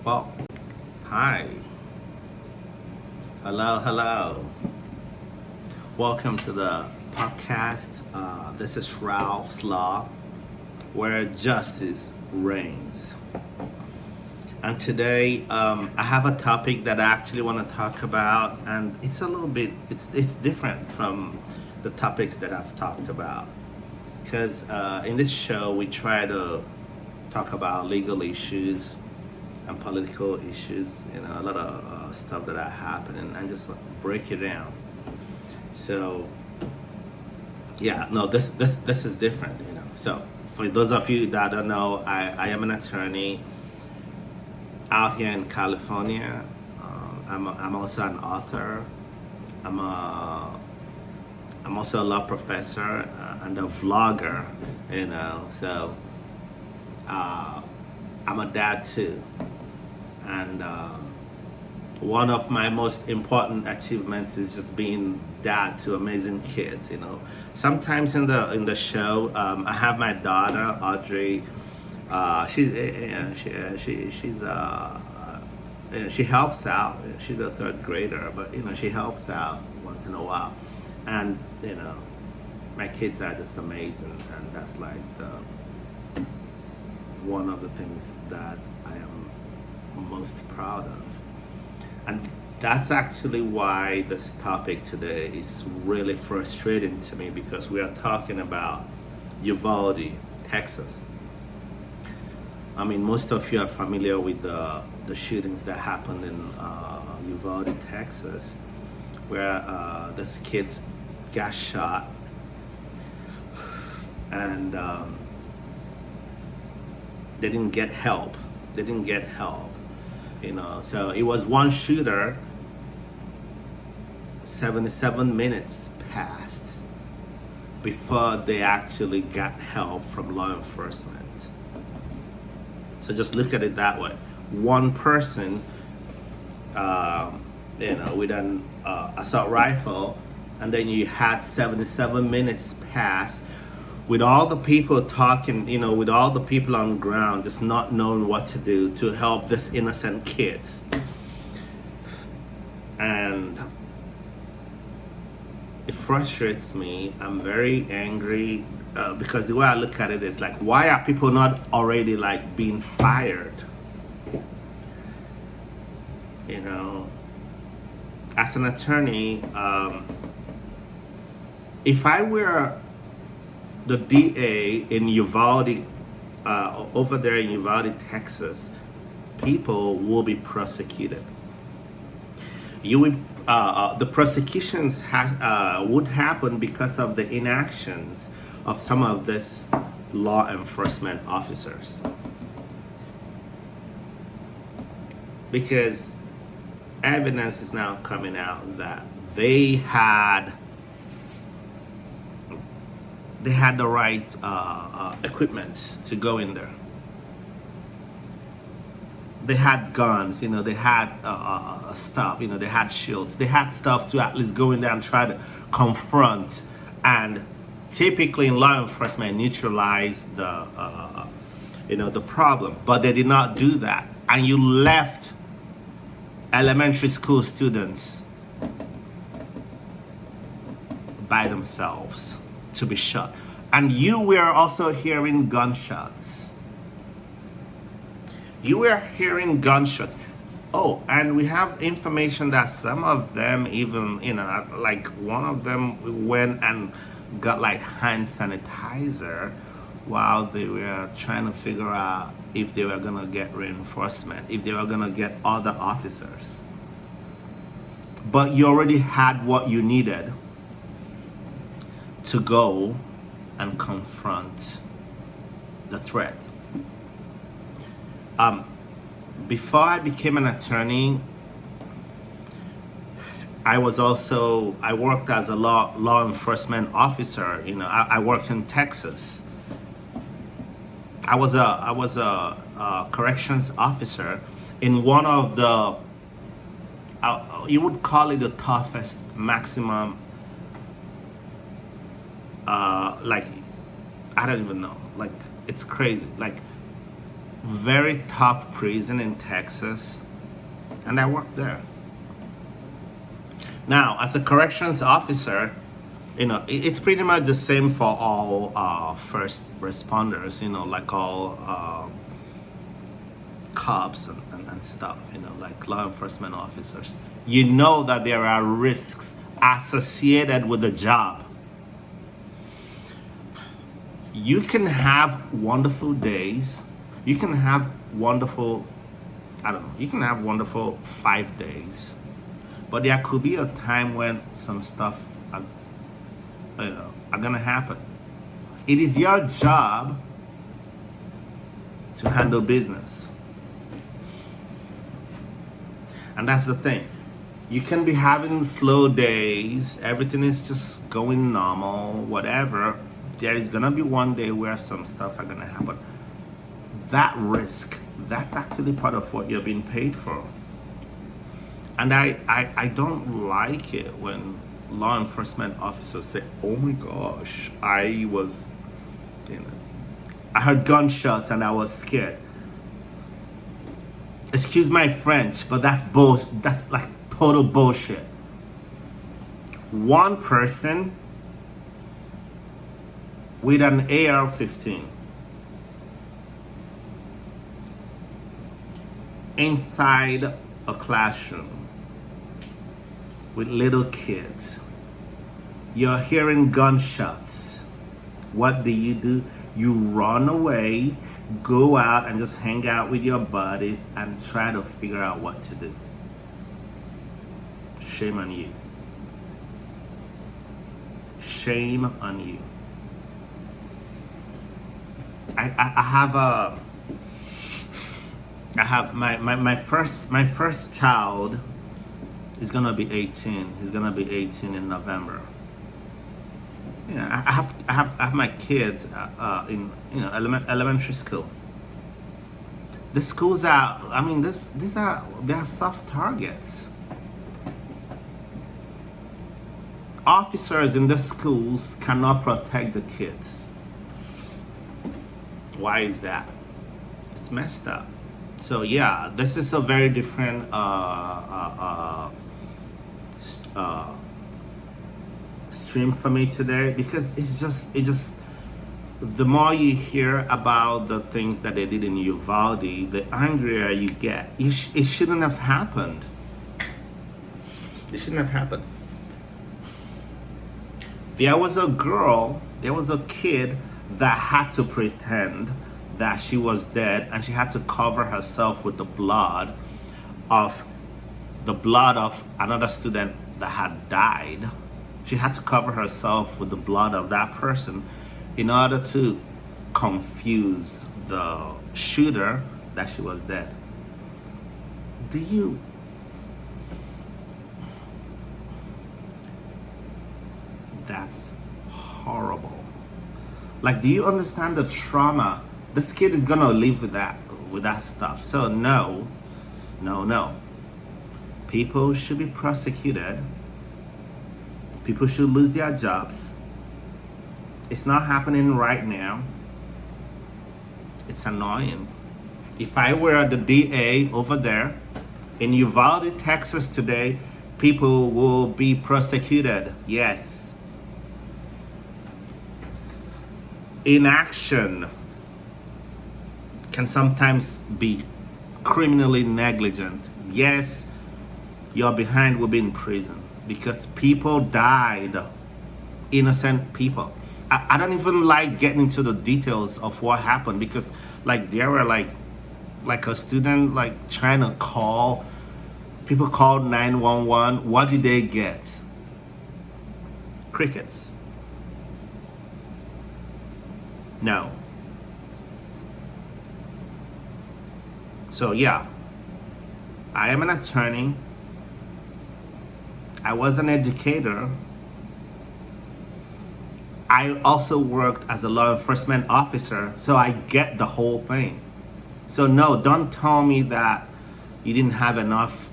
Well, hi. Hello. Welcome to the podcast. This is Ralph's Law, where justice reigns. And today, I have a topic that I actually want to talk about, and it's a little bit, it's different from the topics that I've talked about. Because in this show, we try to talk about legal issues and political issues, a lot of stuff that are happening, and just break it down. So, yeah, no, this is different. So, for those of you that don't know, I am an attorney out here in California. I'm also an author. I'm a I'm also a law professor and a vlogger. So I'm a dad too, and one of my most important achievements is just being dad to amazing kids. Sometimes in the show, I have my daughter Audrey. She helps out. She's a third grader, but she helps out once in a while, and my kids are just amazing, and that's like one of the things that I am most proud of. And that's actually why this topic today is really frustrating to me, because we are talking about Uvalde, Texas. I mean, most of you are familiar with the shootings that happened in Uvalde, Texas, where this kids got shot, and they didn't get help. So it was one shooter. 77 minutes passed before they actually got help from law enforcement. So just look at it that way. One person, with an assault rifle, and then you had 77 minutes pass with all the people talking, with all the people on the ground, just not knowing what to do to help this innocent kids. And it frustrates me. I'm very angry because the way I look at it is like, why are people not already like being fired? As an attorney, if I were the DA in Uvalde, over there in Uvalde, Texas, people will be prosecuted. The prosecutions would happen because of the inactions of some of these law enforcement officers. Because evidence is now coming out that they had the right equipment to go in there. They had guns, they had stuff, they had shields, they had stuff to at least go in there and try to confront and typically in law enforcement neutralize the problem. But they did not do that, and you left elementary school students by themselves to be shot, and you were also hearing gunshots. Oh, and we have information that some of them even, like one of them went and got like hand sanitizer while they were trying to figure out if they were gonna get reinforcement, if they were gonna get other officers. But you already had what you needed to go and confront the threat. Before I became an attorney, I worked as a law enforcement officer. I worked in Texas. I was a corrections officer in one of the you would call it the toughest maximum. Like, I don't even know. Like, it's crazy. Like, very tough prison in Texas, and I worked there. Now, as a corrections officer, it's pretty much the same for all first responders, like all cops and stuff, like law enforcement officers. You know that there are risks associated with the job. You can have wonderful days. You can have wonderful, you can have wonderful 5 days. But there could be a time when some stuff are gonna happen. It is your job to handle business. And that's the thing. You can be having slow days, everything is just going normal, whatever. There is gonna be one day where some stuff are gonna happen. That risk, that's actually part of what you're being paid for. And I don't like it when law enforcement officers say, oh my gosh, I heard gunshots and I was scared. Excuse my French, but that's like total bullshit. One person with an AR-15 inside a classroom with little kids. You're hearing gunshots. What do? You run away, go out and just hang out with your buddies and try to figure out what to do. Shame on you. Shame on you. I have my first child is gonna be 18. He's gonna be 18 in November. I have my kids in elementary school. The schools are, they are soft targets. Officers in the schools cannot protect the kids. Why is that? It's messed up. So yeah, this is a very different stream for me today, because it just the more you hear about the things that they did in Uvalde, the angrier you get. It shouldn't have happened. It shouldn't have happened. There was a kid that had to pretend that she was dead, and she had to cover herself with the blood of another student that had died. She had to cover herself with the blood of that person in order to confuse the shooter that she was dead. That's horrible. Like, do you understand the trauma? This kid is gonna live with that stuff. So no. People should be prosecuted. People should lose their jobs. It's not happening right now. It's annoying. If I were the DA over there in Uvalde, Texas today, people will be prosecuted. Yes. Inaction can sometimes be criminally negligent. Yes, your behind will be in prison because people died, innocent people. I don't even like getting into the details of what happened, because like there were like a student like trying to call, people called 911. What did they get? Crickets. No. So yeah, I am an attorney. I was an educator. I also worked as a law enforcement officer, so I get the whole thing. So no, don't tell me that you didn't have enough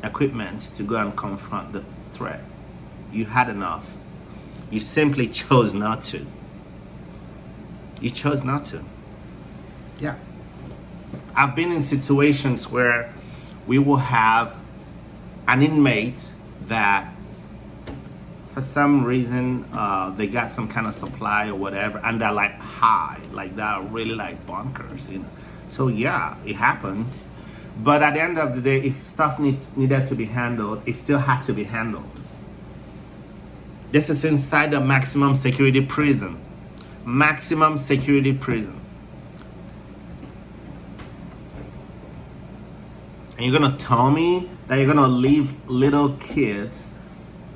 equipment to go and confront the threat. You had enough. You simply chose not to. You chose not to. Yeah. I've been in situations where we will have an inmate that for some reason they got some kind of supply or whatever, and they're like high, like they're really like bonkers, you know. So yeah, it happens. But at the end of the day, if stuff needed to be handled, it still had to be handled. This is inside the maximum security prison. Maximum security prison. And you're gonna tell me that you're gonna leave little kids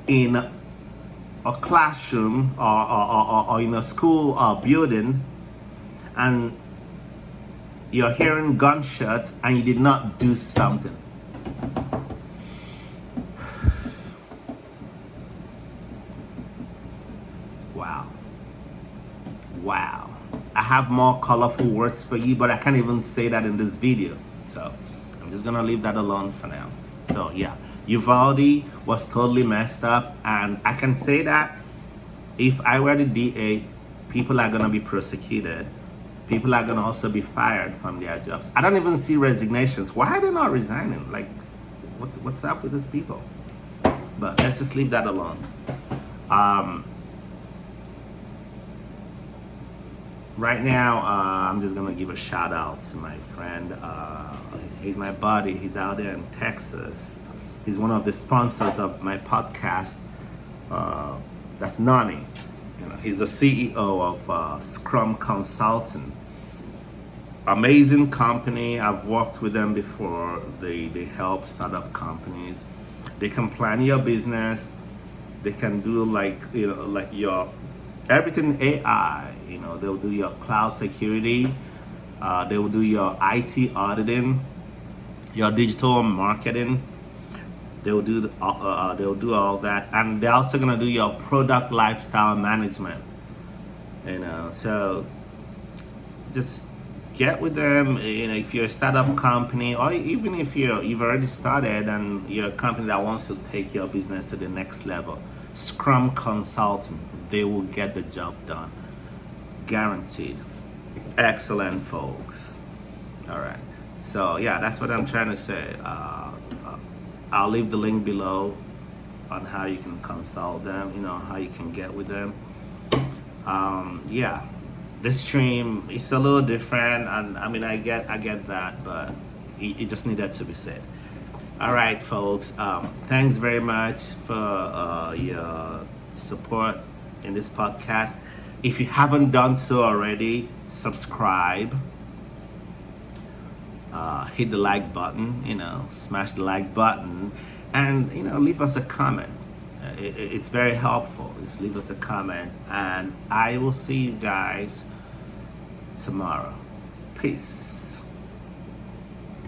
in a classroom or in a school building, and you're hearing gunshots and you did not do something? Wow. Wow. I have more colorful words for you, but I can't even say that in this video. So I'm just gonna leave that alone for now. So yeah, Uvalde was totally messed up, and I can say that if I were the DA, people are gonna be prosecuted. People are gonna also be fired from their jobs. I don't even see resignations. Why are they not resigning? Like, what's up with these people? But let's just leave that alone. Right now, I'm just gonna give a shout out to my friend. He's my buddy. He's out there in Texas. He's one of the sponsors of my podcast. That's Nonny. You know, he's the CEO of Scrum Consulting. Amazing company. I've worked with them before. They help startup companies. They can plan your business. They can do like your everything AI. You know, they'll do your cloud security. They will do your IT auditing, your digital marketing. They'll do all that, and they're also gonna do your product lifestyle management. You know, so just get with them. You know, if you're a startup company, or even if you've already started and you're a company that wants to take your business to the next level, Scrum Consulting, they will get the job done, guaranteed. Excellent, folks. All right. So yeah, that's what I'm trying to say. I'll leave the link below on how you can consult them, you know, how you can get with them. Yeah, this stream is a little different, and I mean, I get that, but it just needed to be said. All right, folks. Thanks very much for your support in this podcast. If you haven't done so already, subscribe. Hit the like button, you know, smash the like button, and you know, leave us a comment. It's very helpful. Just leave us a comment, and I will see you guys tomorrow. Peace.